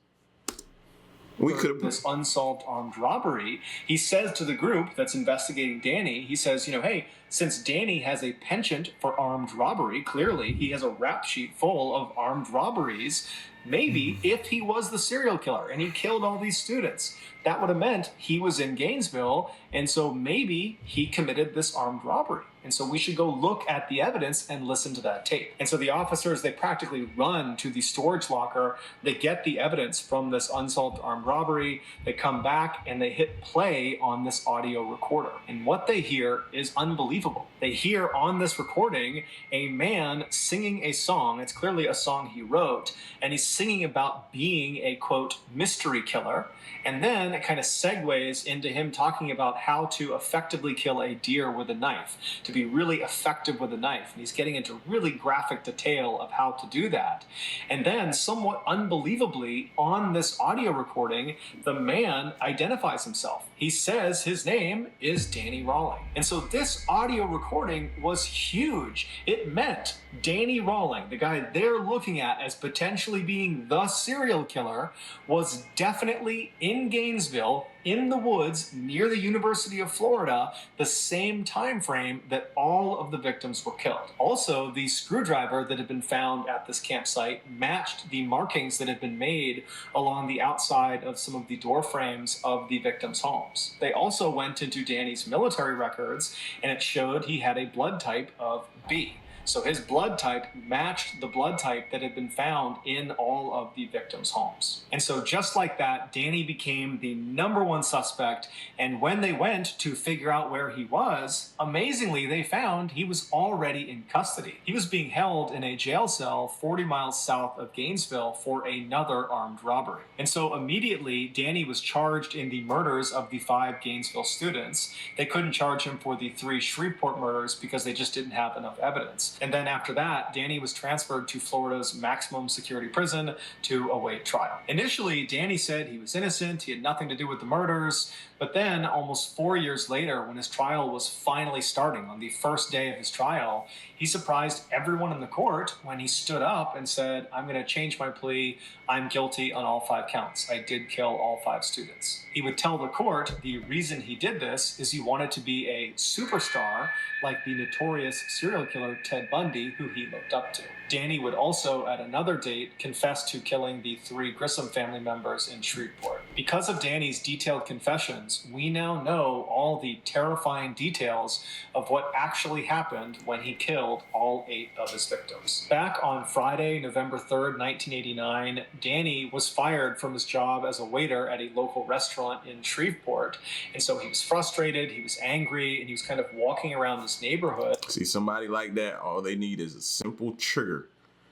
We could have this unsolved armed robbery. He says to the group that's investigating Danny, he says, hey, since Danny has a penchant for armed robbery, clearly he has a rap sheet full of armed robberies. Maybe if he was the serial killer and he killed all these students, that would have meant he was in Gainesville, and so maybe he committed this armed robbery. And so we should go look at the evidence and listen to that tape. And so the officers, they practically run to the storage locker. They get the evidence from this unsolved armed robbery. They come back and they hit play on this audio recorder. And what they hear is unbelievable. They hear on this recording a man singing a song. It's clearly a song he wrote. And he's singing about being a, quote, mystery killer. And then it kind of segues into him talking about how to effectively kill a deer with a knife, to be really effective with a knife. And he's getting into really graphic detail of how to do that. And then, somewhat unbelievably, on this audio recording, the man identifies himself. He says his name is Danny Rawling. And so this audio recording was huge. It meant Danny Rawling, the guy they're looking at as potentially being the serial killer, was definitely in Gainesville, in the woods near the University of Florida, the same time frame that all of the victims were killed. Also, the screwdriver that had been found at this campsite matched the markings that had been made along the outside of some of the door frames of the victims' homes. They also went into Danny's military records, and it showed he had a blood type of B. So his blood type matched the blood type that had been found in all of the victims' homes. And so just like that, Danny became the #1 suspect. And when they went to figure out where he was, amazingly, they found he was already in custody. He was being held in a jail cell 40 miles south of Gainesville for another armed robbery. And so immediately, Danny was charged in the murders of the 5 Gainesville students. They couldn't charge him for the 3 Shreveport murders because they just didn't have enough evidence. And then after that, Danny was transferred to Florida's maximum security prison to await trial. Initially, Danny said he was innocent, he had nothing to do with the murders, but then almost 4 years later, when his trial was finally starting, on the first day of his trial, he surprised everyone in the court when he stood up and said, I'm going to change my plea, I'm guilty on all 5 counts. I did kill all 5 students. He would tell the court the reason he did this is he wanted to be a superstar like the notorious serial killer Ted Bundy, who he looked up to. Danny would also, at another date, confess to killing the 3 Grissom family members in Shreveport. Because of Danny's detailed confessions, we now know all the terrifying details of what actually happened when he killed all 8 of his victims. Back on Friday, November 3rd, 1989, Danny was fired from his job as a waiter at a local restaurant in Shreveport. And so he was frustrated, he was angry, and he was kind of walking around this neighborhood. See, somebody like that, all they need is a simple trigger.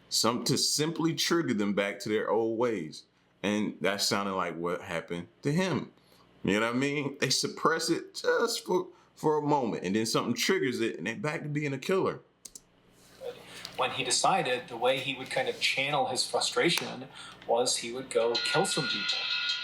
Something to simply trigger them back to their old ways. And that sounded like what happened to him. You know what I mean? They suppress it just for a moment, and then something triggers it, and they're back to being a killer. when he decided the way he would kind of channel his frustration was he would go kill some people.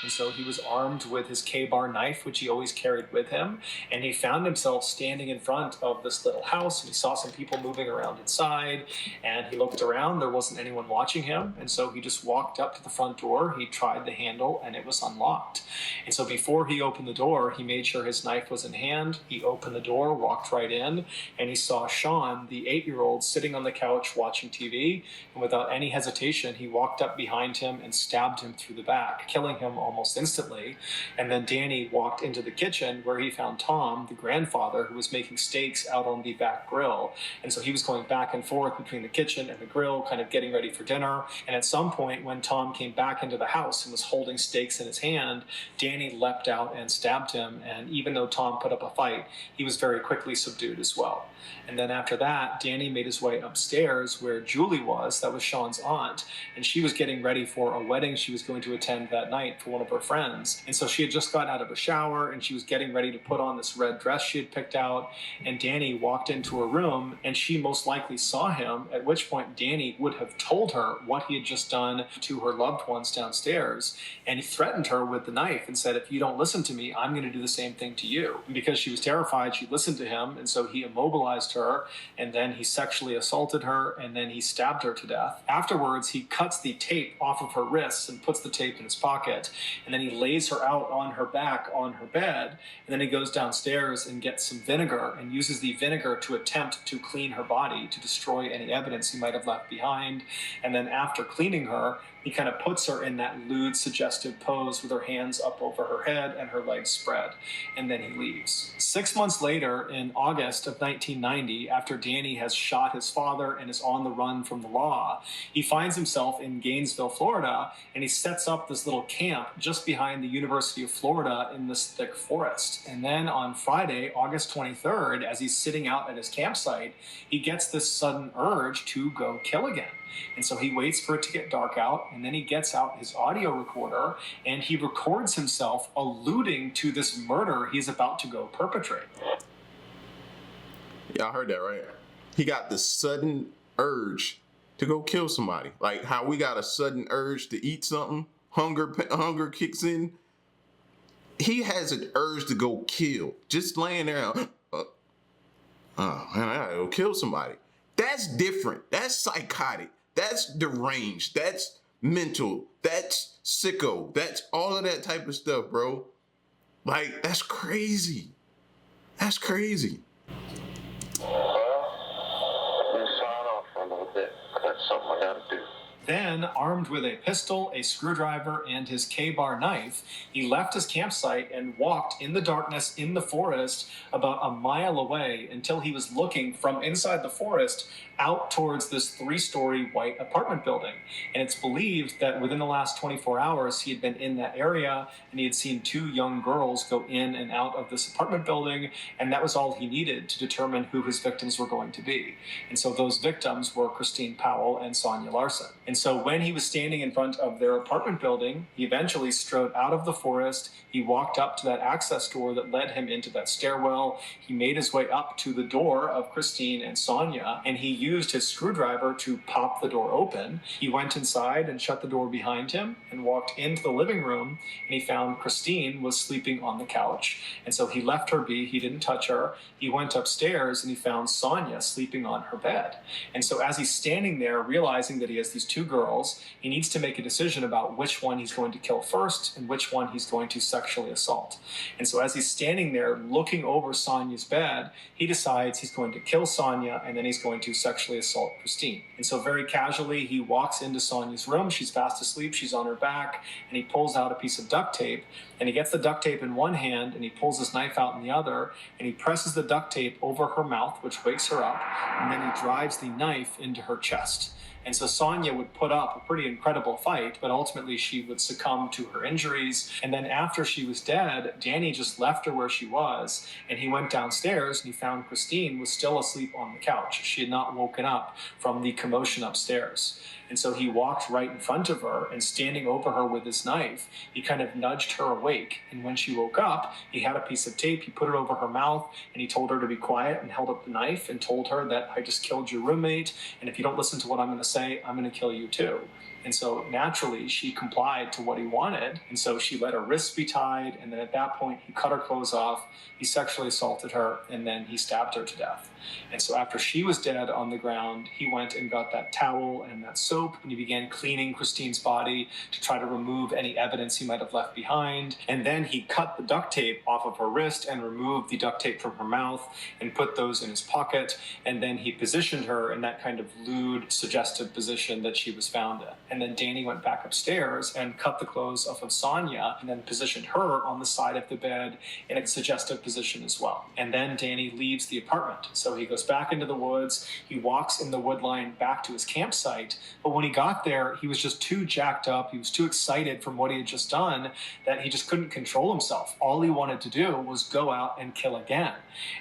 And so he was armed with his K-bar knife, which he always carried with him. And he found himself standing in front of this little house. And he saw some people moving around inside. And he looked around. There wasn't anyone watching him. And so he just walked up to the front door. He tried the handle, and it was unlocked. And so before he opened the door, he made sure his knife was in hand. He opened the door, walked right in, and he saw Sean, the 8-year-old, sitting on the couch watching TV. And without any hesitation, he walked up behind him and stabbed him through the back, killing him almost instantly. And then Danny walked into the kitchen where he found Tom, the grandfather, who was making steaks out on the back grill. And so he was going back and forth between the kitchen and the grill, kind of getting ready for dinner. And at some point, when Tom came back into the house and was holding steaks in his hand, Danny leapt out and stabbed him. And even though Tom put up a fight, he was very quickly subdued as well. And then after that, Danny made his way upstairs where Julie was, that was Sean's aunt, and she was getting ready for a wedding she was going to attend that night for one of her friends. And so she had just got out of a shower and she was getting ready to put on this red dress she had picked out, and Danny walked into her room and she most likely saw him, at which point Danny would have told her what he had just done to her loved ones downstairs, and he threatened her with the knife and said, if you don't listen to me, I'm going to do the same thing to you. And because she was terrified, she listened to him, and so he immobilized her, and then he sexually assaulted her, and then he stabbed her to death. Afterwards, he cuts the tape off of her wrists and puts the tape in his pocket, and then he lays her out on her back on her bed, and then he goes downstairs and gets some vinegar and uses the vinegar to attempt to clean her body, to destroy any evidence he might have left behind. And then after cleaning her, he kind of puts her in that lewd, suggestive pose with her hands up over her head and her legs spread, and then he leaves. 6 months later, in August of 1990, after Danny has shot his father and is on the run from the law, he finds himself in Gainesville, Florida, and he sets up this little camp just behind the University of Florida in this thick forest. And then on Friday, August 23rd, as he's sitting out at his campsite, he gets this sudden urge to go kill again. And so he waits for it to get dark out, and then he gets out his audio recorder and he records himself alluding to this murder he's about to go perpetrate. Y'all heard that, right? He got the sudden urge to go kill somebody. Like how we got a sudden urge to eat something, hunger kicks in. He has an urge to go kill. Just laying there, oh man, I gotta go kill somebody. That's different. That's psychotic. That's deranged. That's mental. That's sicko. That's all of that type of stuff, bro. Like, that's crazy. That's crazy. Well, let me sign off for a little bit. That's something I gotta do. Then, armed with a pistol, a screwdriver, and his K-bar knife, he left his campsite and walked in the darkness in the forest about a mile away until he was looking from inside the forest out towards this 3-story white apartment building. And it's believed that within the last 24 hours, he had been in that area and he had seen 2 young girls go in and out of this apartment building, and that was all he needed to determine who his victims were going to be. And so those victims were Christine Powell and Sonia Larson. And so when he was standing in front of their apartment building, he eventually strode out of the forest. He walked up to that access door that led him into that stairwell. He made his way up to the door of Christine and Sonia, and he used his screwdriver to pop the door open. He went inside and shut the door behind him and walked into the living room, and he found Christine was sleeping on the couch. And so he left her be. He didn't touch her. He went upstairs and he found Sonia sleeping on her bed. And so as he's standing there, realizing that he has these 2 girls, he needs to make a decision about which one he's going to kill first and which one he's going to sexually assault. And so as he's standing there looking over Sonia's bed, he decides he's going to kill Sonia and then he's going to sexually assault Christine. And so very casually, he walks into Sonia's room. She's fast asleep. She's on her back, and he pulls out a piece of duct tape, and he gets the duct tape in one hand and he pulls his knife out in the other, and he presses the duct tape over her mouth, which wakes her up, and then he drives the knife into her chest. And so Sonia would put up a pretty incredible fight, but ultimately she would succumb to her injuries. And then after she was dead, Danny just left her where she was, and he went downstairs and he found Christine was still asleep on the couch. She had not woken up from the commotion upstairs. And so he walked right in front of her, and standing over her with his knife, he kind of nudged her awake. And when she woke up, he had a piece of tape, he put it over her mouth, and he told her to be quiet and held up the knife and told her that I just killed your roommate, and if you don't listen to what I'm going to say, I'm going to kill you too. And so naturally, she complied to what he wanted. And so she let her wrists be tied. And then at that point, he cut her clothes off. He sexually assaulted her. And then he stabbed her to death. And so after she was dead on the ground, he went and got that towel and that soap. And he began cleaning Christine's body to try to remove any evidence he might have left behind. And then he cut the duct tape off of her wrist and removed the duct tape from her mouth and put those in his pocket. And then he positioned her in that kind of lewd, suggestive position that she was found in. And then Danny went back upstairs and cut the clothes off of Sonia and then positioned her on the side of the bed in a suggestive position as well. And then Danny leaves the apartment. So he goes back into the woods. He walks in the wood line back to his campsite. But when he got there, he was just too jacked up. He was too excited from what he had just done that he just couldn't control himself. All he wanted to do was go out and kill again.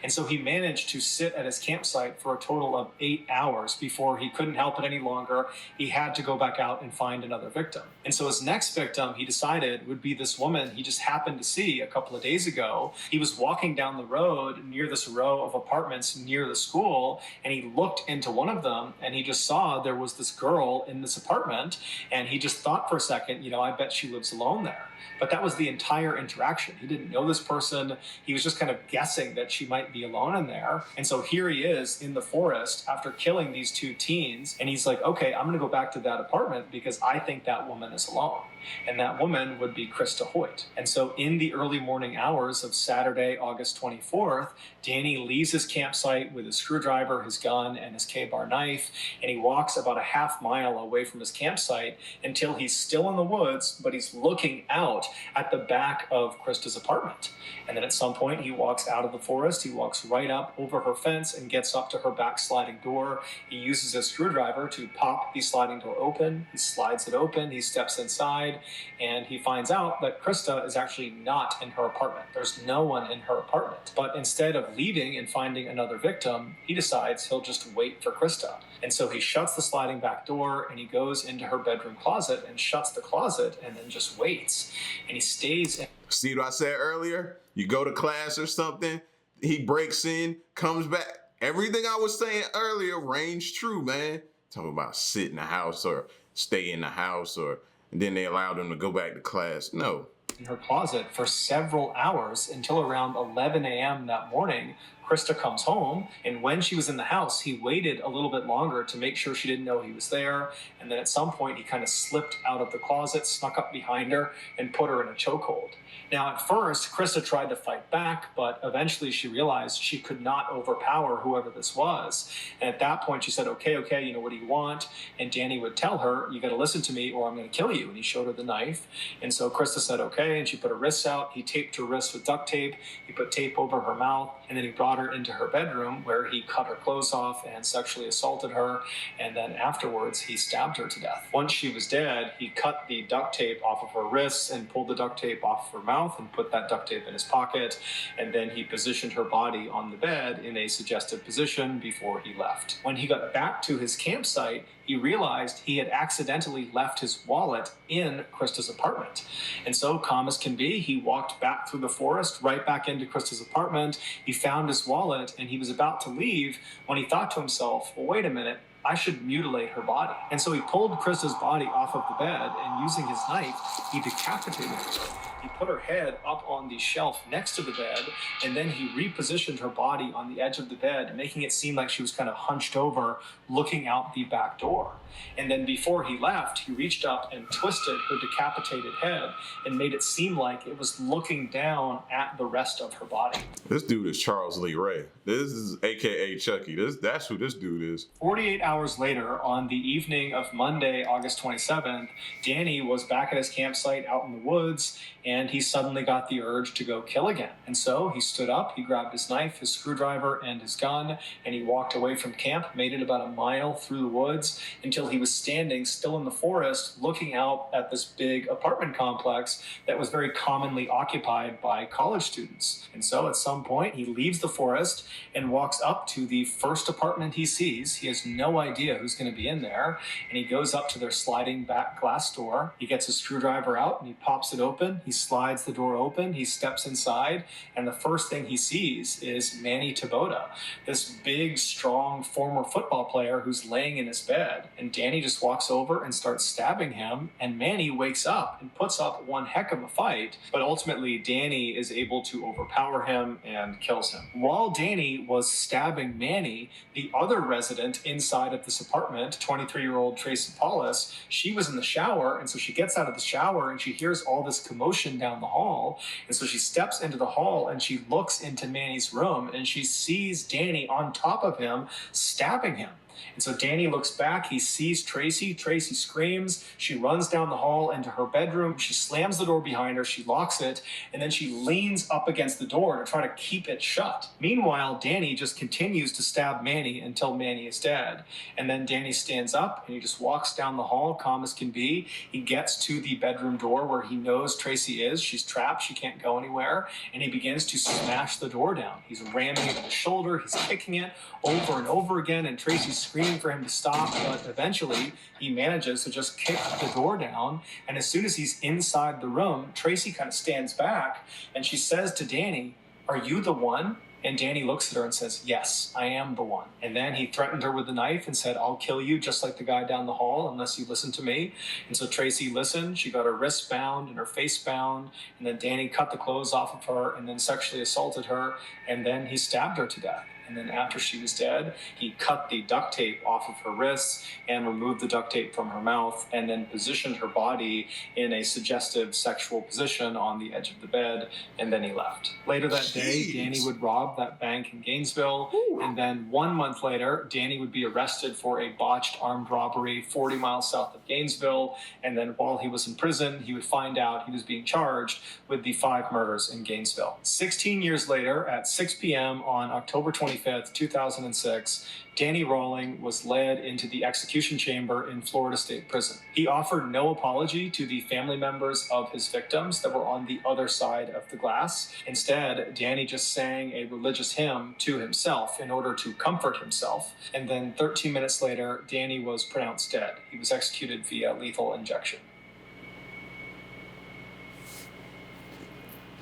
And so he managed to sit at his campsite for a total of 8 hours before he couldn't help it any longer. He had to go back out and find another victim. And so his next victim, he decided, would be this woman he just happened to see a couple of days ago. He was walking down the road near this row of apartments near the school, and he looked into one of them, and he just saw there was this girl in this apartment, and he just thought for a second, I bet she lives alone there. But that was the entire interaction. He didn't know this person. He was just kind of guessing that she might be alone in there. And so here he is in the forest after killing these two teens. And he's like, okay, I'm going to go back to that apartment because I think that woman is alone. And that woman would be Krista Hoyt. And so in the early morning hours of Saturday, August 24th, Danny leaves his campsite with his screwdriver, his gun, and his K-bar knife, and he walks about a half mile away from his campsite until he's still in the woods, but he's looking out at the back of Krista's apartment. And then at some point, he walks out of the forest, he walks right up over her fence and gets up to her back sliding door. He uses his screwdriver to pop the sliding door open. He slides it open, he steps inside, and he finds out that Krista is actually not in her apartment. There's no one in her apartment. But instead of leaving and finding another victim, he decides he'll just wait for Krista. And so he shuts the sliding back door and he goes into her bedroom closet and shuts the closet and then just waits. And he stays in. See what I said earlier? You go to class or something, he breaks in, comes back. Everything I was saying earlier reigns true, man. Talking about sit in the house or stay in the house, and then they allowed him to go back to class. No. In her closet for several hours until around 11 a.m. that morning. Krista comes home, and when she was in the house, he waited a little bit longer to make sure she didn't know he was there. And then at some point, he kind of slipped out of the closet, snuck up behind her, and put her in a chokehold. Now, at first, Krista tried to fight back, but eventually she realized she could not overpower whoever this was. And at that point, she said, okay, what do you want? And Danny would tell her, you got to listen to me or I'm going to kill you. And he showed her the knife. And so Krista said, okay. And she put her wrists out. He taped her wrists with duct tape. He put tape over her mouth. And then he brought her into her bedroom where he cut her clothes off and sexually assaulted her. And then afterwards, he stabbed her to death. Once she was dead, he cut the duct tape off of her wrists and pulled the duct tape off of her mouth and put that duct tape in his pocket. And then he positioned her body on the bed in a suggestive position before he left. When he got back to his campsite, he realized he had accidentally left his wallet in Krista's apartment. And so, calm as can be, he walked back through the forest, right back into Krista's apartment. He found his wallet, and he was about to leave when he thought to himself, well, wait a minute, I should mutilate her body. And so he pulled Krista's body off of the bed, and using his knife, he decapitated her. He put her head up on the shelf next to the bed, and then he repositioned her body on the edge of the bed, making it seem like she was kind of hunched over, looking out the back door. And then before he left, he reached up and twisted her decapitated head and made it seem like it was looking down at the rest of her body. This dude is Charles Lee Ray. This is AKA Chucky. That's who this dude is. 48 hours later, on the evening of Monday, August 27th, Danny was back at his campsite out in the woods, and he suddenly got the urge to go kill again. And so he stood up, he grabbed his knife, his screwdriver, and his gun, and he walked away from camp, made it about a mile through the woods until he was standing still in the forest looking out at this big apartment complex that was very commonly occupied by college students. And so at some point he leaves the forest and walks up to the first apartment he sees. He has no idea who's going to be in there, and he goes up to their sliding back glass door. He gets his screwdriver out and he pops it open. He slides the door open. He steps inside, and the first thing he sees is Manny Taboada, this big, strong former football player who's laying in his bed. And Danny just walks over and starts stabbing him, and Manny wakes up and puts up one heck of a fight, but ultimately Danny is able to overpower him and kills him. While Danny was stabbing Manny, the other resident inside of this apartment, 23-year-old Tracy Paulus, she was in the shower, and so she gets out of the shower and she hears all this commotion down the hall, and so she steps into the hall and she looks into Manny's room and she sees Danny on top of him stabbing him. And so Danny looks back, he sees Tracy, Tracy screams, she runs down the hall into her bedroom, she slams the door behind her, she locks it, and then she leans up against the door to try to keep it shut. Meanwhile, Danny just continues to stab Manny until Manny is dead. And then Danny stands up and he just walks down the hall, calm as can be. He gets to the bedroom door where he knows Tracy is. She's trapped, she can't go anywhere, and he begins to smash the door down. He's ramming it with his shoulder, he's kicking it over and over again, and Tracy's screaming for him to stop, but eventually he manages to just kick the door down. And as soon as he's inside the room, Tracy kind of stands back and she says to Danny, "Are you the one?" And Danny looks at her and says, "Yes, I am the one." And then he threatened her with a knife and said, "I'll kill you just like the guy down the hall unless you listen to me." And so Tracy listened. She got her wrists bound and her face bound. And then Danny cut the clothes off of her and then sexually assaulted her. And then he stabbed her to death. And then after she was dead, he cut the duct tape off of her wrists and removed the duct tape from her mouth and then positioned her body in a suggestive sexual position on the edge of the bed, and then he left. Later that day, Danny would rob that bank in Gainesville, and then 1 month later, Danny would be arrested for a botched armed robbery 40 miles south of Gainesville, and then while he was in prison, he would find out he was being charged with the 5 murders in Gainesville. 16 years later, at 6 p.m. on October 25th, 2006, Danny Rawling was led into the execution chamber in Florida State Prison. He offered no apology to the family members of his victims that were on the other side of the glass. Instead, Danny just sang a religious hymn to himself in order to comfort himself. And then 13 minutes later, Danny was pronounced dead. He was executed via lethal injection.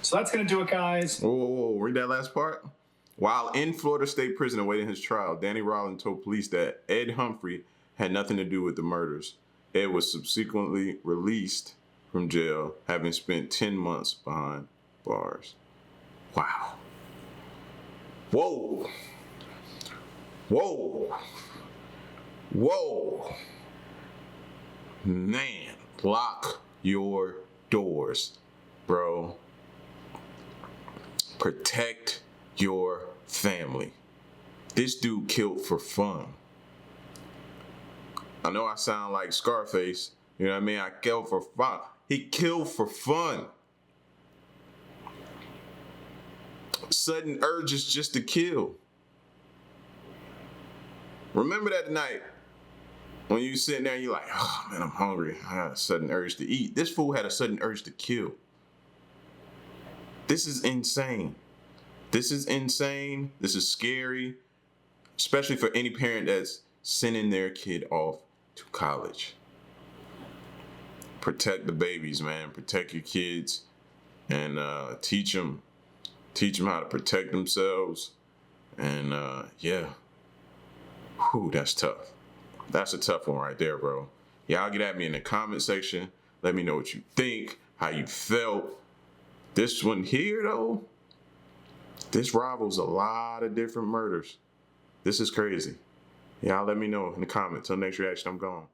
So that's going to do it, guys. Whoa, read that last part. While in Florida State Prison awaiting his trial, Danny Rawling told police that Ed Humphrey had nothing to do with the murders. Ed was subsequently released from jail, having spent 10 months behind bars. Wow. Whoa. Whoa. Whoa. Man, lock your doors, bro. Protect your family. This dude killed for fun. I know I sound like Scarface, you know what I mean? I killed for fun. He killed for fun. Sudden urges just to kill. Remember that night when you sitting there and you're like, oh man, I'm hungry. I got a sudden urge to eat. This fool had a sudden urge to kill. This is insane. This is insane. This is scary, especially for any parent that's sending their kid off to college. Protect the babies, man. Protect your kids, and teach them how to protect themselves. And yeah, whew, that's tough. That's a tough one right there, bro. Y'all get at me in the comment section. Let me know what you think, how you felt. This one here, though, this rivals a lot of different murders. This is crazy. Y'all let me know in the comments. Till next reaction, I'm gone.